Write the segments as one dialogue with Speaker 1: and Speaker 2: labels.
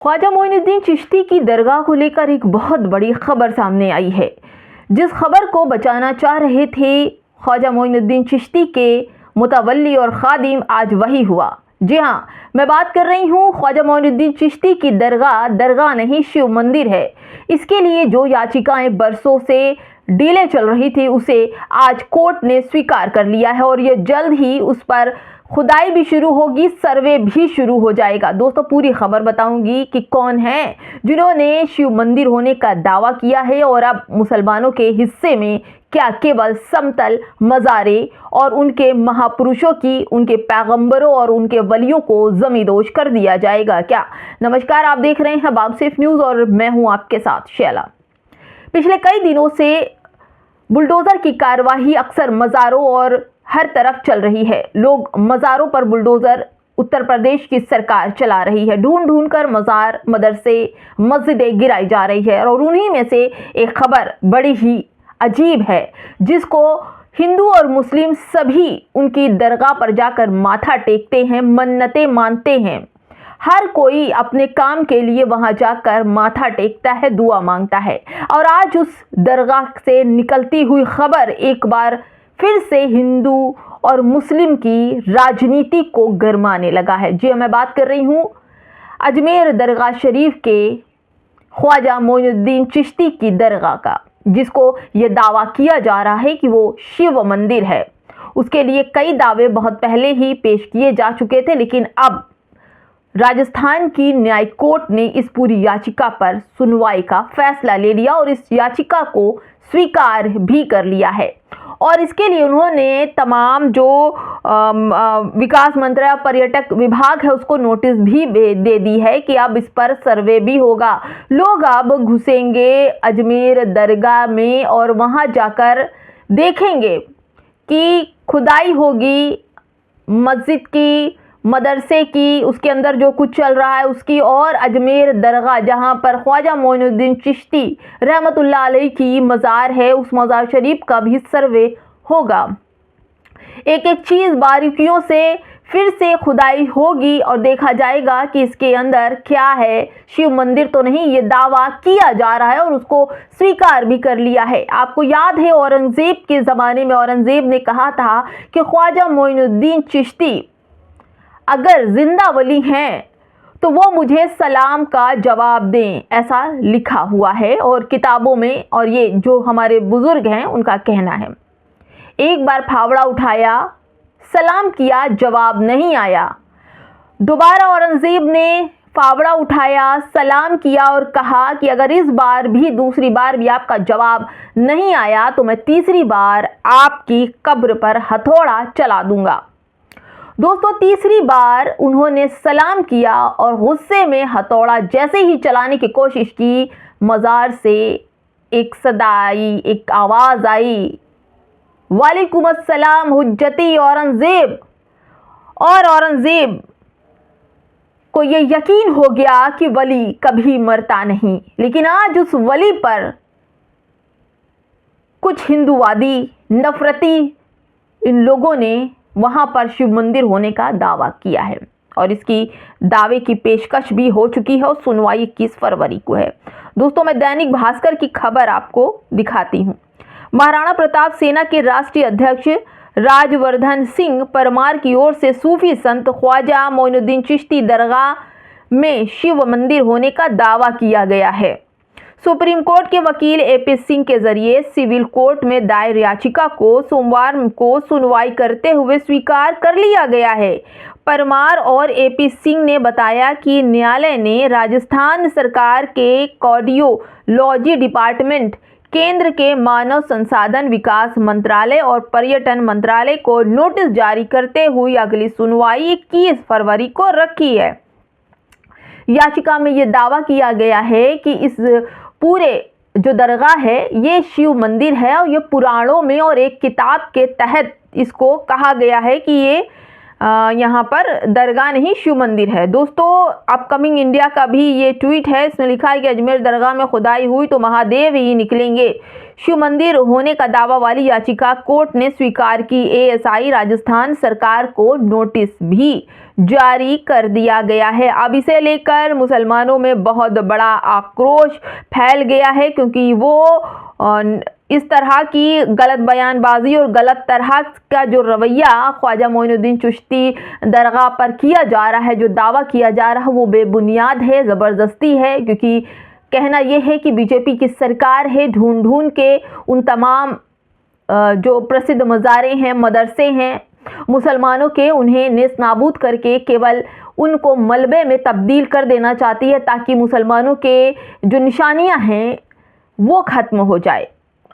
Speaker 1: ख्वाजा मोइनुद्दीन चिश्ती की दरगाह को लेकर एक बहुत बड़ी खबर सामने आई है। जिस खबर को बचाना चाह रहे थे ख्वाजा मोइनुद्दीन चिश्ती के मुतवल्ली और खादिम, आज वही हुआ। जी हाँ, मैं बात कर रही हूँ ख्वाजा मोइनुद्दीन चिश्ती की दरगाह नहीं शिव मंदिर है। इसके लिए जो याचिकाएं बरसों से डीले चल रही थी उसे आज कोर्ट ने स्वीकार कर लिया है और ये जल्द ही उस पर खुदाई भी शुरू होगी, सर्वे भी शुरू हो जाएगा। दोस्तों, पूरी खबर बताऊंगी कि कौन है जिन्होंने शिव मंदिर होने का दावा किया है और अब मुसलमानों के हिस्से में क्या केवल समतल मज़ारे और उनके महापुरुषों की, उनके पैगंबरों और उनके वलियों को ज़मींदोज़ कर दिया जाएगा क्या। नमस्कार, आप देख रहे हैं बाबसेफ न्यूज़ और मैं हूं आपके साथ शैला। पिछले कई दिनों से बुलडोज़र की कार्यवाही अक्सर मज़ारों और हर तरफ चल रही है। लोग मज़ारों पर बुलडोज़र उत्तर प्रदेश की सरकार चला रही है। ढूंढ ढूंढ कर मज़ार, मदरसे, मस्जिदें गिराई जा रही है और उन्हीं में से एक खबर बड़ी ही अजीब है जिसको हिंदू और मुस्लिम सभी उनकी दरगाह पर जाकर माथा टेकते हैं, मन्नतें मानते हैं। हर कोई अपने काम के लिए वहां जाकर माथा टेकता है, दुआ मांगता है। और आज उस दरगाह से निकलती हुई खबर एक बार फिर से हिंदू और मुस्लिम की राजनीति को गरमाने लगा है। जी, मैं बात कर रही हूँ अजमेर दरगाह शरीफ के ख्वाजा मोइनुद्दीन चिश्ती की दरगाह का, जिसको ये दावा किया जा रहा है कि वो शिव मंदिर है। उसके लिए कई दावे बहुत पहले ही पेश किए जा चुके थे, लेकिन अब राजस्थान की न्याय कोर्ट ने इस पूरी याचिका पर सुनवाई का फैसला ले लिया और इस याचिका को स्वीकार भी कर लिया है। और इसके लिए उन्होंने तमाम जो विकास मंत्रालय पर्यटक विभाग है उसको नोटिस भी दे दी है कि अब इस पर सर्वे भी होगा। लोग अब घुसेंगे अजमेर दरगाह में और वहां जाकर देखेंगे कि खुदाई होगी मस्जिद की, मदरसे की, उसके अंदर जो कुछ चल रहा है उसकी, और अजमेर दरगाह जहां पर ख्वाजा मोइनुद्दीन चिश्ती रहमतुल्लाह अलैह की मज़ार है, उस मज़ार शरीफ का भी सर्वे होगा। एक एक चीज़ बारीकियों से फिर से खुदाई होगी और देखा जाएगा कि इसके अंदर क्या है। शिव मंदिर तो नहीं, ये दावा किया जा रहा है और उसको स्वीकार भी कर लिया है। आपको याद है औरंगज़ेब के ज़माने में औरंगज़ेब ने कहा था कि ख्वाजा मोइनुद्दीन चिश्ती अगर जिंदा वली हैं तो वो मुझे सलाम का जवाब दें, ऐसा लिखा हुआ है और किताबों में, और ये जो हमारे बुजुर्ग हैं उनका कहना है। एक बार फावड़ा उठाया, सलाम किया, जवाब नहीं आया। दोबारा औरंगज़ेब ने फावड़ा उठाया, सलाम किया और कहा कि अगर इस बार भी, दूसरी बार भी आपका जवाब नहीं आया तो मैं तीसरी बार आपकी कब्र पर हथौड़ा चला दूंगा। दोस्तों, तीसरी बार उन्होंने सलाम किया और गुस्से में हथौड़ा जैसे ही चलाने की कोशिश की, मज़ार से एक सदा आई, एक आवाज़ आई, वालेकुम अस्सलाम हुज्जती औरंगज़ेब। और औरंगज़ेब को ये यकीन हो गया कि वली कभी मरता नहीं। लेकिन आज उस वली पर कुछ हिंदूवादी, नफरती इन लोगों ने वहां पर शिव मंदिर होने का दावा किया है और इसकी दावे की पेशकश भी हो चुकी है और सुनवाई 21 फरवरी को है। दोस्तों, मैं दैनिक भास्कर की खबर आपको दिखाती हूं। महाराणा प्रताप सेना के राष्ट्रीय अध्यक्ष राजवर्धन सिंह परमार की ओर से सूफी संत ख्वाजा मोइनुद्दीन चिश्ती दरगाह में शिव मंदिर होने का दावा किया गया है। सुप्रीम कोर्ट के वकील एपी सिंह के जरिए सिविल कोर्ट में दायर याचिका को सोमवार को सुनवाई करते हुए स्वीकार कर लिया गया है। परमार और एपी सिंह ने बताया कि न्यायालय ने राजस्थान सरकार के कार्डियोलॉजी डिपार्टमेंट, केंद्र के मानव संसाधन विकास मंत्रालय और पर्यटन मंत्रालय को नोटिस जारी करते हुए अगली सुनवाई 21 फरवरी को रखी है। याचिका में यह दावा किया गया है कि इस पूरे जो दरगाह है ये शिव मंदिर है और ये पुराणों में और एक किताब के तहत इसको कहा गया है कि ये यहाँ पर दरगाह नहीं शिव मंदिर है। दोस्तों, अपकमिंग इंडिया का भी ये ट्वीट है, इसमें लिखा है कि अजमेर दरगाह में खुदाई हुई तो महादेव ही निकलेंगे। शिव मंदिर होने का दावा वाली याचिका कोर्ट ने स्वीकार की। एएसआई राजस्थान सरकार को नोटिस भी जारी कर दिया गया है। अब इसे लेकर मुसलमानों में बहुत बड़ा आक्रोश फैल गया है, क्योंकि वो इस तरह की गलत बयानबाजी और गलत तरह का जो रवैया ख्वाजा मोइनुद्दीन चिश्ती दरगाह पर किया जा रहा है, जो दावा किया जा रहा है, वो बेबुनियाद है, ज़बरदस्ती है। क्योंकि कहना यह है कि बीजेपी की सरकार है, ढूंढ ढूंढ के उन तमाम जो प्रसिद्ध मज़ारे हैं, मदरसे हैं मुसलमानों के, उन्हें नेस्तनाबूद करके केवल उनको मलबे में तब्दील कर देना चाहती है, ताकि मुसलमानों के जो निशानियां हैं वो ख़त्म हो जाए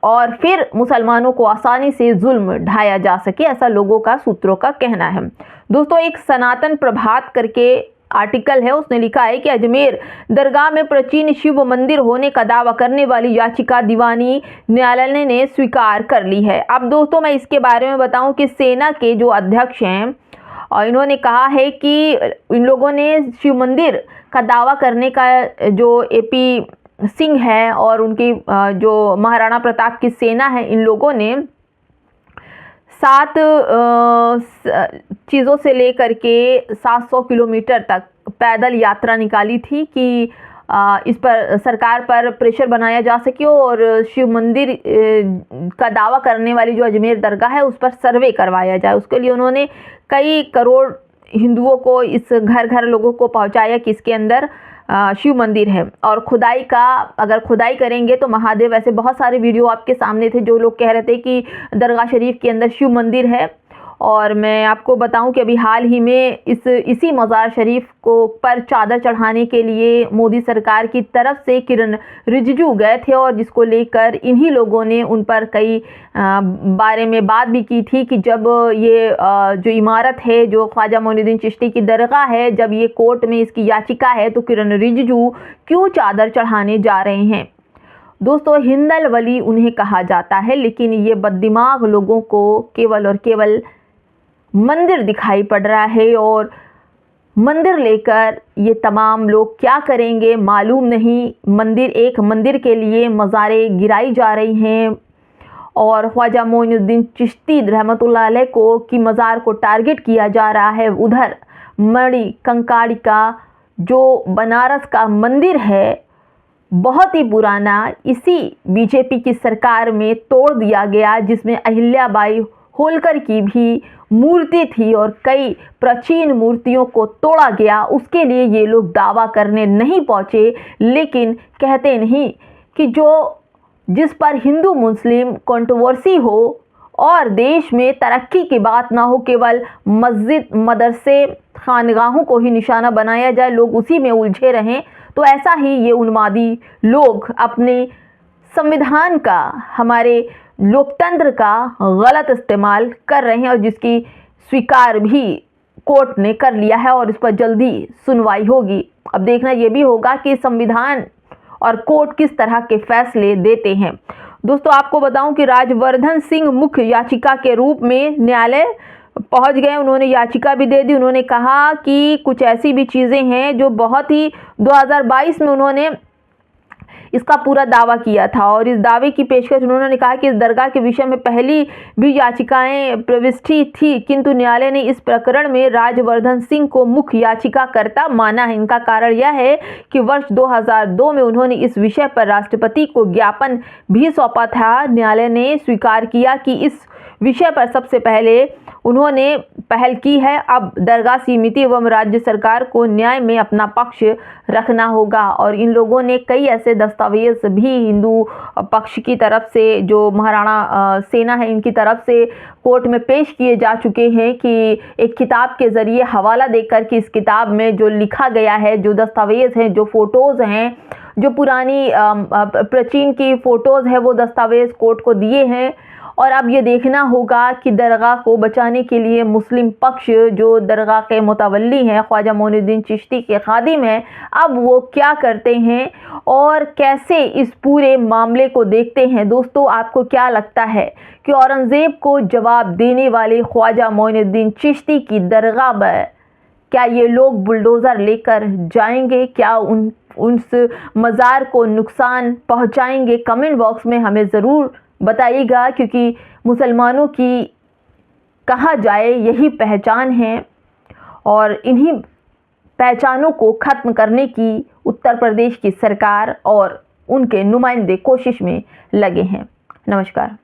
Speaker 1: और फिर मुसलमानों को आसानी से जुल्म ढाया जा सके, ऐसा लोगों का, सूत्रों का कहना है। दोस्तों, एक सनातन प्रभात करके आर्टिकल है, उसने लिखा है कि अजमेर दरगाह में प्राचीन शिव मंदिर होने का दावा करने वाली याचिका दीवानी न्यायालय ने स्वीकार कर ली है। अब दोस्तों, मैं इसके बारे में बताऊं कि सेना के जो अध्यक्ष हैं और इन्होंने कहा है कि इन लोगों ने शिव मंदिर का दावा करने का जो एपी सिंह है और उनकी जो महाराणा प्रताप की सेना है, इन लोगों ने 7 चीज़ों से लेकर के 700 किलोमीटर तक पैदल यात्रा निकाली थी कि इस पर सरकार पर प्रेशर बनाया जा सके और शिव मंदिर का दावा करने वाली जो अजमेर दरगाह है उस पर सर्वे करवाया जाए। उसके लिए उन्होंने कई करोड़ हिंदुओं को, इस घर घर लोगों को पहुंचाया कि इसके अंदर शिव मंदिर है। और खुदाई का, अगर खुदाई करेंगे तो महादेव, ऐसे बहुत सारे वीडियो आपके सामने थे जो लोग कह रहे थे कि दरगाह शरीफ के अंदर शिव मंदिर है। और मैं आपको बताऊं कि अभी हाल ही में इसी मज़ार शरीफ को पर चादर चढ़ाने के लिए मोदी सरकार की तरफ से किरण रिजिजू गए थे, और जिसको लेकर इन्हीं लोगों ने उन पर कई बारे में बात भी की थी कि जब ये जो इमारत है, जो ख्वाजा मोइनुद्दीन चिश्ती की दरगाह है, जब ये कोर्ट में इसकी याचिका है तो किरण रिजिजू क्यों चादर चढ़ाने जा रहे हैं। दोस्तों, हिंदल वली उन्हें कहा जाता है, लेकिन ये बददिमाग लोगों को केवल और केवल मंदिर दिखाई पड़ रहा है और मंदिर लेकर ये तमाम लोग क्या करेंगे मालूम नहीं। एक मंदिर के लिए मज़ारें गिराई जा रही हैं और ख्वाजा मोइनुद्दीन चिश्ती रहमतुल्लाह अलैह को की मज़ार को टारगेट किया जा रहा है। उधर मणि कंकाड़िका जो बनारस का मंदिर है, बहुत ही पुराना, इसी बीजेपी की सरकार में तोड़ दिया गया, जिसमें अहिल्याबाई होलकर की भी मूर्ति थी और कई प्राचीन मूर्तियों को तोड़ा गया। उसके लिए ये लोग दावा करने नहीं पहुंचे, लेकिन कहते नहीं कि जिस पर हिंदू मुस्लिम कंट्रोवर्सी हो और देश में तरक्की की बात ना हो, केवल मस्जिद, मदरसे, खानगाहों को ही निशाना बनाया जाए, लोग उसी में उलझे रहें, तो ऐसा ही ये उन्मादी लोग अपने संविधान का, हमारे लोकतंत्र का गलत इस्तेमाल कर रहे हैं और जिसकी स्वीकार भी कोर्ट ने कर लिया है और इस पर जल्दी सुनवाई होगी। अब देखना ये भी होगा कि संविधान और कोर्ट किस तरह के फैसले देते हैं। दोस्तों, आपको बताऊं कि राजवर्धन सिंह मुख्य याचिका के रूप में न्यायालय पहुंच गए। उन्होंने याचिका भी दे दी। उन्होंने कहा कि कुछ ऐसी भी चीज़ें हैं जो बहुत ही 2022 में उन्होंने इसका पूरा दावा किया था और इस दावे की पेशकश उन्होंने कहा कि इस दरगाह के विषय में पहली भी याचिकाएं प्रविष्टि थी, किंतु न्यायालय ने इस प्रकरण में राजवर्धन सिंह को मुख्य याचिकाकर्ता माना है। इनका कारण यह है कि वर्ष 2002 में उन्होंने इस विषय पर राष्ट्रपति को ज्ञापन भी सौंपा था। न्यायालय ने स्वीकार किया कि इस विषय पर सबसे पहले उन्होंने पहल की है। अब दरगाह समिति एवं राज्य सरकार को न्याय में अपना पक्ष रखना होगा। और इन लोगों ने कई ऐसे दस्तावेज भी हिंदू पक्ष की तरफ से, जो महाराणा सेना है, इनकी तरफ से कोर्ट में पेश किए जा चुके हैं कि एक किताब के ज़रिए हवाला देकर कि इस किताब में जो लिखा गया है, जो दस्तावेज हैं, जो फ़ोटोज़ हैं, जो पुरानी प्राचीन की फ़ोटोज़ है, वो दस्तावेज़ कोर्ट को दिए हैं। और अब ये देखना होगा कि दरगाह को बचाने के लिए मुस्लिम पक्ष, जो दरगाह के मुतवल्ली हैं, ख्वाजा मोइनुद्दीन चिश्ती के खादिम हैं, अब वो क्या करते हैं और कैसे इस पूरे मामले को देखते हैं। दोस्तों, आपको क्या लगता है कि औरंगज़ेब को जवाब देने वाले ख्वाजा मोइनुद्दीन चिश्ती की दरगाह पर क्या ये लोग बुलडोज़र लेकर जाएंगे? क्या उस मज़ार को नुकसान पहुंचाएंगे? कमेंट बॉक्स में हमें ज़रूर बताइएगा, क्योंकि मुसलमानों की कहा जाए यही पहचान है और इन्हीं पहचानों को ख़त्म करने की उत्तर प्रदेश की सरकार और उनके नुमाइंदे कोशिश में लगे हैं। नमस्कार।